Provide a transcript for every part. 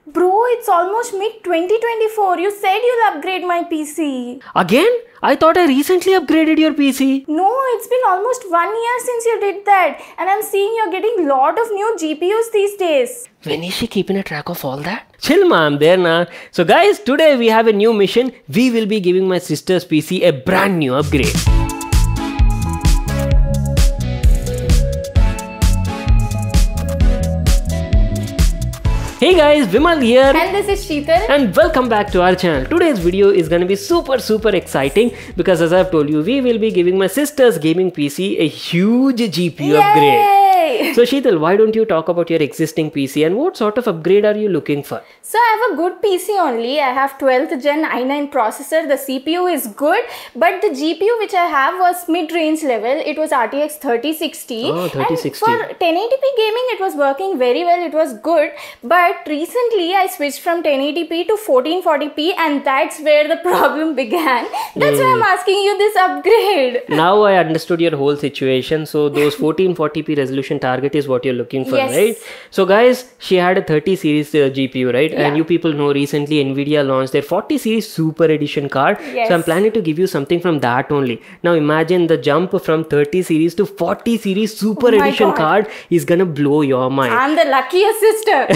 Bro, it's almost mid-2024. You said you'll upgrade my PC. Again? I thought I recently upgraded your PC. No, it's been almost 1 year since you did that. And I'm seeing you're getting lot of new GPUs these days. When is she keeping a track of all that? Chill ma, I'm there na. So guys, today we have a new mission. We will be giving my sister's PC a brand new upgrade. Hey guys, Vimal here. And this is Sheetal. And welcome back to our channel. Today's video is going to be super exciting because as I've told you, we will be giving my sister's gaming PC a huge GPU upgrade. So Sheetal, why don't you talk about your existing PC and what sort of upgrade are you looking for? So I have a good PC only. I have 12th gen i9 processor. The CPU is good, but the GPU which I have was mid-range level. It was RTX 3060. Oh, 3060. And for 1080p gaming, it was working very well. It was good. But recently, I switched from 1080p to 1440p, and that's where the problem began. That's why I'm asking you this upgrade. Now I understood your whole situation. So those 1440p resolution target is what you're looking for, right? So guys, she had a 30 series GPU, right? Yeah. And you people know recently Nvidia launched their 40 series Super Edition card. Yes. So I'm planning to give you something from that only. Now imagine the jump from 30 series to 40 series Super Edition card is gonna blow your mind. I'm the luckiest sister.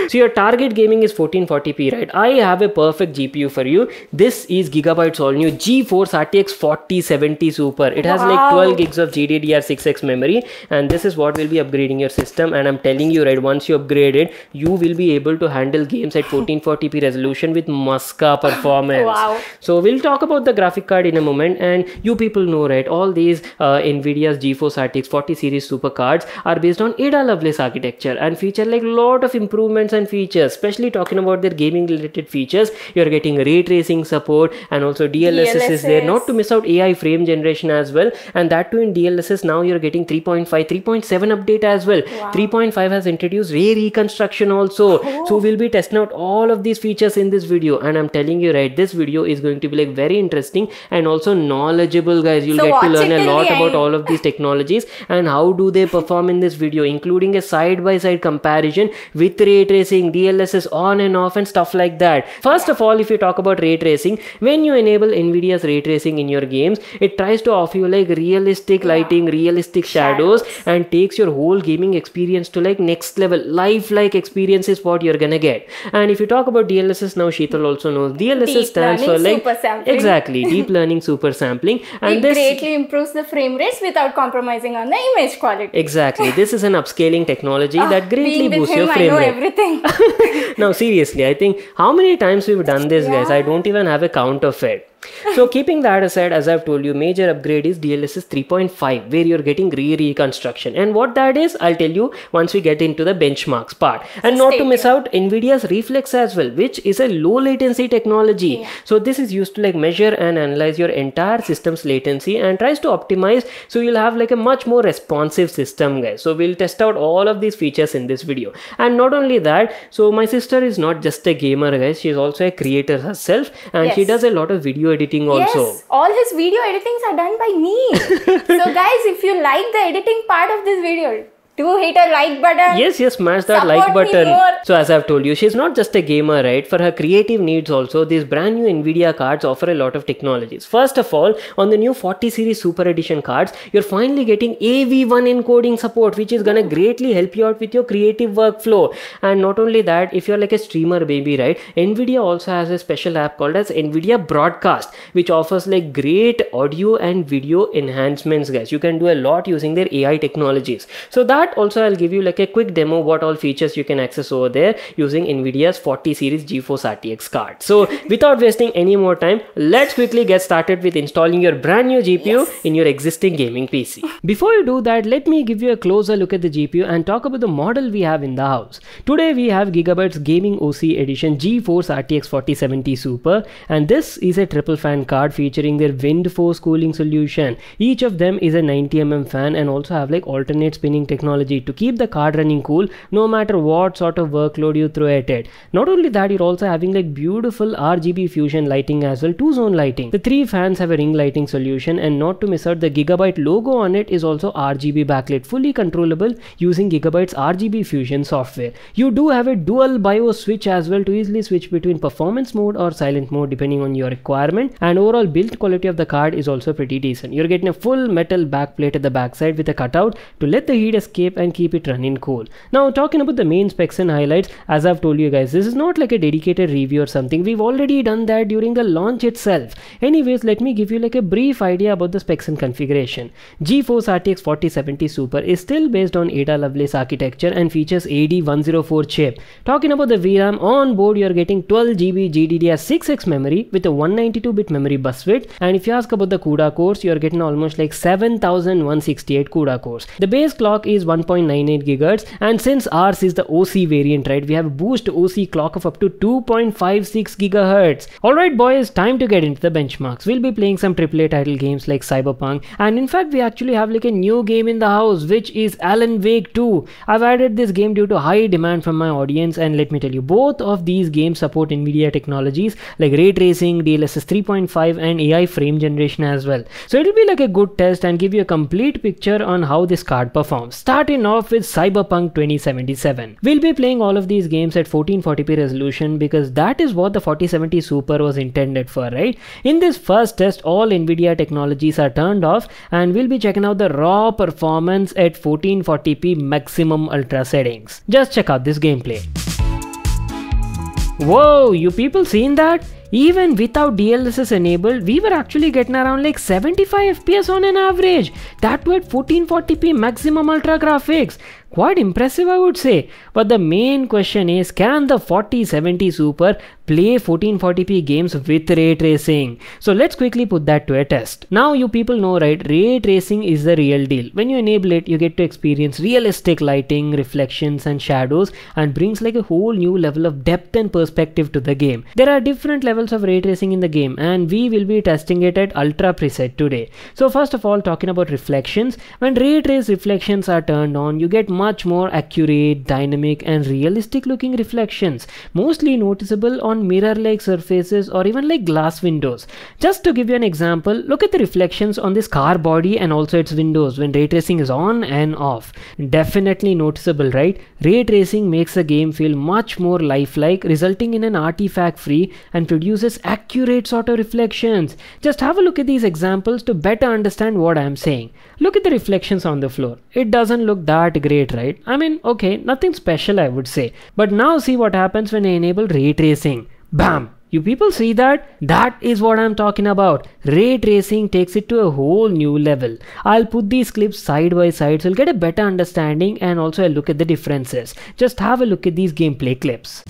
So your target gaming is 1440p, right? I have a perfect GPU for you. This is Gigabyte's all new GeForce RTX 4070 Super. It has like 12 gigs of GDDR6X memory, and this is what will be upgrading your system. And I'm telling you, right, once you upgrade it, you will be able to handle games at 1440p resolution with Musca performance. Wow. So we'll talk about the graphic card in a moment, and you people know, right, all these Nvidia's GeForce RTX 40 series super cards are based on Ada Lovelace architecture and feature like lot of improvements and features, especially talking about their gaming related features. You're getting ray tracing support, and also DLSS is there, not to miss out AI frame generation as well, and that too in DLSS now you're getting 3.5, 3.7 update as well. 3.5 has introduced ray reconstruction also. So we'll be testing out all of these features in this video, and I'm telling you, right, this video is going to be like very interesting and also knowledgeable, guys. You'll get to learn a lot about all of these technologies and how do they perform in this video, including a side-by-side comparison with ray tracing, DLSS on and off and stuff like that. First of all, if you talk about ray tracing, when you enable Nvidia's ray tracing in your games, it tries to offer you like realistic lighting, realistic shadows, and takes your whole gaming experience to like next level. Lifelike experience is what you're gonna get. And if you talk about DLSS, now Sheetal also knows DLSS stands for like exactly deep learning super sampling, and it greatly improves the frame rates without compromising on the image quality. Exactly, this is an upscaling technology that greatly boosts your frame rate. Everything. Now seriously, I think how many times we've done this, guys, I don't even have a count of it. So keeping that aside, as I've told you, major upgrade is DLSS 3.5, where you're getting ray reconstruction, and what that is, I'll tell you once we get into the benchmarks part. And not to miss out Nvidia's Reflex as well, which is a low latency technology. So this is used to like measure and analyze your entire system's latency and tries to optimize, so you'll have like a much more responsive system, guys. So we'll test out all of these features in this video. And not only that, so my sister is not just a gamer, guys, she's also a creator herself, and she does a lot of video editing also. Yes, all his video editings are done by me. So guys, if you like the editing part of this video, do hit a like button. Yes, smash that like button. So as I've told you, she's not just a gamer, right? For her creative needs also, these brand new Nvidia cards offer a lot of technologies. First of all, on the new 40 series Super Edition cards, you're finally getting AV1 encoding support, which is gonna greatly help you out with your creative workflow. And not only that, if you're like a streamer baby, right, Nvidia also has a special app called as Nvidia Broadcast, which offers like great audio and video enhancements, guys. You can do a lot using their AI technologies. So that also I'll give you like a quick demo what all features you can access over there using Nvidia's 40 series GeForce RTX card. So without wasting any more time, let's quickly get started with installing your brand new GPU in your existing gaming PC. Before you do that, let me give you a closer look at the GPU and talk about the model we have in the house. Today we have Gigabyte's Gaming OC Edition GeForce RTX 4070 Super, and this is a triple fan card featuring their Wind Force cooling solution. Each of them is a 90mm fan and also have like alternate spinning technology technology to keep the card running cool no matter what sort of workload you throw at it. Not only that, you're also having like beautiful RGB fusion lighting as well, 2-zone lighting. The 3 fans have a ring lighting solution, and not to miss out, the Gigabyte logo on it is also RGB backlit, fully controllable using Gigabyte's RGB fusion software. You do have a dual BIOS switch as well to easily switch between performance mode or silent mode depending on your requirement, and overall build quality of the card is also pretty decent. You're getting a full metal backplate at the backside with a cutout to let the heat escape and keep it running cool. Now talking about the main specs and highlights, as I've told you guys, this is not like a dedicated review or something. We've already done that during the launch itself. Anyways, let me give you like a brief idea about the specs and configuration. GeForce RTX 4070 Super is still based on Ada Lovelace architecture and features AD104 chip. Talking about the VRAM, on board you're getting 12GB GDDR6X memory with a 192-bit memory bus width, and if you ask about the CUDA cores, you're getting almost like 7168 CUDA cores. The base clock is 1.98 GHz, and since ours is the OC variant, right, we have a boost OC clock of up to 2.56 GHz. Alright boys, time to get into the benchmarks. We'll be playing some AAA title games like Cyberpunk, and in fact we actually have like a new game in the house, which is Alan Wake 2. I've added this game due to high demand from my audience, and let me tell you, both of these games support NVIDIA technologies like ray tracing, DLSS 3.5 and AI frame generation as well. So it'll be like a good test and give you a complete picture on how this card performs. Starting off with Cyberpunk 2077. We'll be playing all of these games at 1440p resolution because that is what the 4070 Super was intended for, right? In this first test, all NVIDIA technologies are turned off, and we'll be checking out the raw performance at 1440p maximum ultra settings. Just check out this gameplay. Whoa, you people seen that? Even without DLSS enabled, we were actually getting around like 75 FPS on an average. That too at 1440p maximum ultra graphics. Quite impressive, I would say. But the main question is, can the 4070 Super play 1440p games with ray tracing? So let's quickly put that to a test. Now you people know, right, ray tracing is the real deal. When you enable it, you get to experience realistic lighting, reflections and shadows, and brings like a whole new level of depth and perspective to the game. There are different levels of ray tracing in the game, and we will be testing it at ultra preset today. So first of all, talking about reflections, when ray trace reflections are turned on, you get much more accurate, dynamic and realistic looking reflections, mostly noticeable on mirror-like surfaces or even like glass windows. Just to give you an example, look at the reflections on this car body and also its windows when ray tracing is on and off. Definitely noticeable, right? Ray tracing makes the game feel much more lifelike, resulting in an artifact-free and produces accurate sort of reflections. Just have a look at these examples to better understand what I am saying. Look at the reflections on the floor. It doesn't look that great, right? I mean, okay, nothing special I would say. But now see what happens when I enable ray tracing. Bam! You people see that? That is what I'm talking about. Ray tracing takes it to a whole new level. I'll put these clips side by side so you'll get a better understanding and also a look at the differences. Just have a look at these gameplay clips.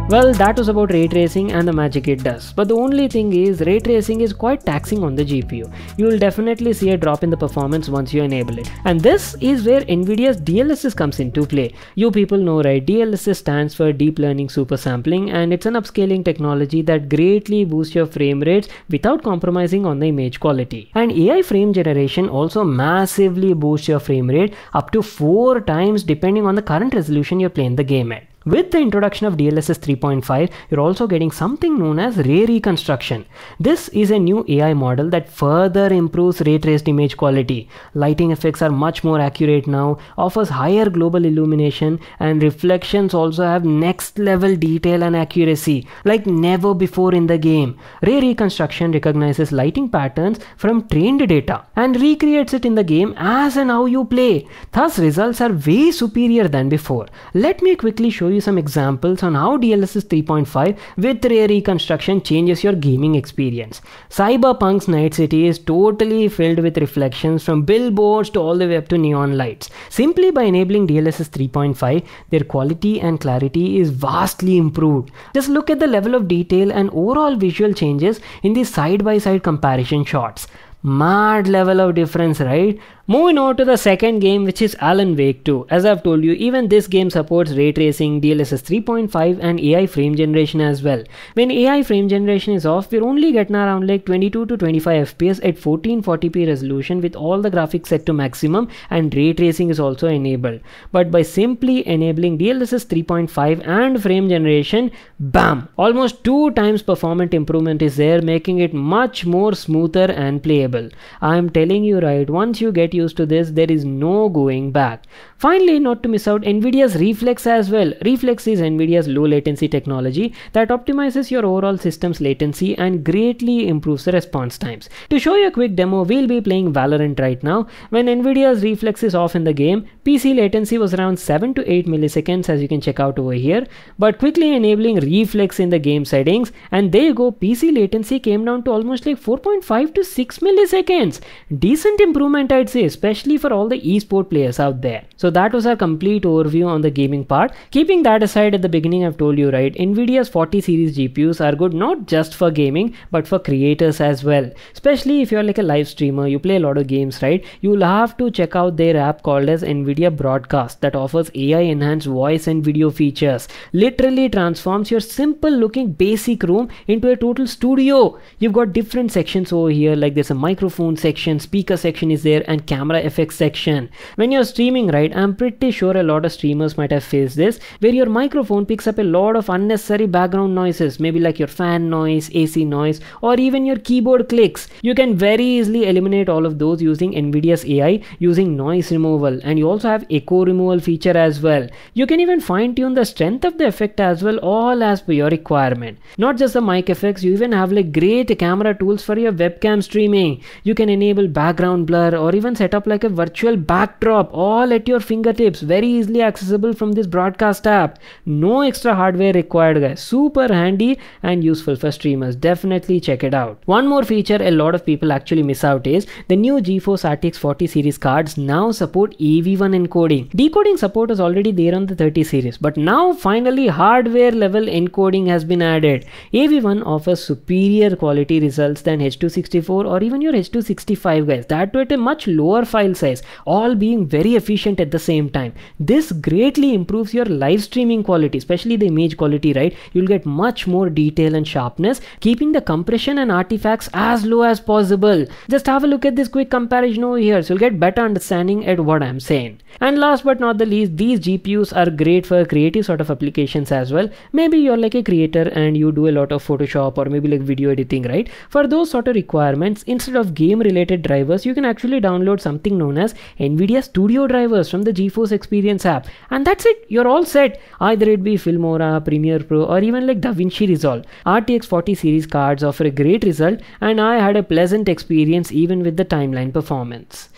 Well, that was about ray tracing and the magic it does. But the only thing is, ray tracing is quite taxing on the GPU. You will definitely see a drop in the performance once you enable it. And this is where NVIDIA's DLSS comes into play. You people know, right? DLSS stands for Deep Learning Super Sampling, and it's an upscaling technology that greatly boosts your frame rates without compromising on the image quality. And AI frame generation also massively boosts your frame rate up to 4 times depending on the current resolution you're playing the game at. With the introduction of DLSS 3.5, you're also getting something known as ray reconstruction. This is a new AI model that further improves ray traced image quality. Lighting effects are much more accurate now, offers higher global illumination, and reflections also have next level detail and accuracy like never before in the game. Ray reconstruction recognizes lighting patterns from trained data and recreates it in the game as and how you play. Thus, results are way superior than before. Let me quickly show you some examples on how DLSS 3.5 with ray reconstruction changes your gaming experience. Cyberpunk's Night City is totally filled with reflections from billboards to all the way up to neon lights. Simply by enabling DLSS 3.5, their quality and clarity is vastly improved. Just look at the level of detail and overall visual changes in these side-by-side comparison shots. Mad level of difference, right? Moving on to the second game, which is Alan Wake 2. As I've told you, even this game supports ray tracing, DLSS 3.5 and AI frame generation as well. When AI frame generation is off, we're only getting around like 22 to 25 FPS at 1440p resolution with all the graphics set to maximum, and ray tracing is also enabled. But by simply enabling DLSS 3.5 and frame generation, bam! Almost 2 times performance improvement is there, making it much more smoother and playable. I'm telling you right, once you get used to this, there is no going back. Finally, not to miss out, Nvidia's Reflex as well. Reflex is Nvidia's low latency technology that optimizes your overall system's latency and greatly improves the response times. To show you a quick demo, we'll be playing Valorant right now. When Nvidia's Reflex is off in the game, PC latency was around 7 to 8 milliseconds, as you can check out over here. But quickly enabling Reflex in the game settings, and there you go, PC latency came down to almost like 4.5 to 6 milliseconds. Decent improvement, I'd say, especially for all the esport players out there. So that was our complete overview on the gaming part. Keeping that aside, at the beginning I've told you right, Nvidia's 40 series GPUs are good not just for gaming but for creators as well. Especially if you're like a live streamer, you play a lot of games, right? You'll have to check out their app called as Nvidia Broadcast that offers AI enhanced voice and video features. Literally transforms your simple looking basic room into a total studio. You've got different sections over here, like there's a microphone section, speaker section is there, and camera effects section. When you're streaming, right, I'm pretty sure a lot of streamers might have faced this, where your microphone picks up a lot of unnecessary background noises, maybe like your fan noise, AC noise, or even your keyboard clicks. You can very easily eliminate all of those using Nvidia's AI using noise removal, and you also have echo removal feature as well. You can even fine tune the strength of the effect as well, all as per your requirement. Not just the mic effects, you even have like great camera tools for your webcam streaming. You can enable background blur or even set up like a virtual backdrop, all at your fingertips, very easily accessible from this broadcast app. No extra hardware required, guys. Super handy and useful for streamers. Definitely check it out. One more feature a lot of people actually miss out is the new GeForce RTX 40 series cards now support AV1 encoding. Decoding support is already there on the 30 series, but now finally hardware level encoding has been added. AV1 offers superior quality results than H264 or even your H265, guys. That too at a much lower file size, all being very efficient at the same time. This greatly improves your live streaming quality, especially the image quality, right? You'll get much more detail and sharpness, keeping the compression and artifacts as low as possible. Just have a look at this quick comparison over here, so you'll get better understanding at what I'm saying. And last but not the least, these GPUs are great for creative sort of applications as well. Maybe you're like a creator and you do a lot of Photoshop or maybe like video editing, right? For those sort of requirements, instead of game related drivers, you can actually download something known as Nvidia Studio drivers from the GeForce Experience app, and that's it. You're all set. Either it be Filmora, Premiere Pro, or even like DaVinci Resolve. RTX 40 series cards offer a great result, and I had a pleasant experience even with the timeline performance.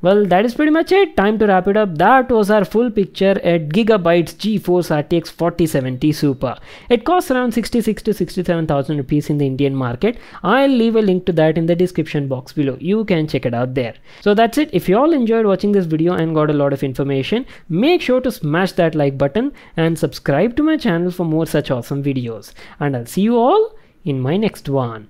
Well, that is pretty much it. Time to wrap it up. That was our full picture at Gigabyte's GeForce RTX 4070 Super. It costs around 66 to 67,000 rupees in the Indian market. I'll leave a link to that in the description box below. You can check it out there. So that's it. If you all enjoyed watching this video and got a lot of information, make sure to smash that like button and subscribe to my channel for more such awesome videos. And I'll see you all in my next one.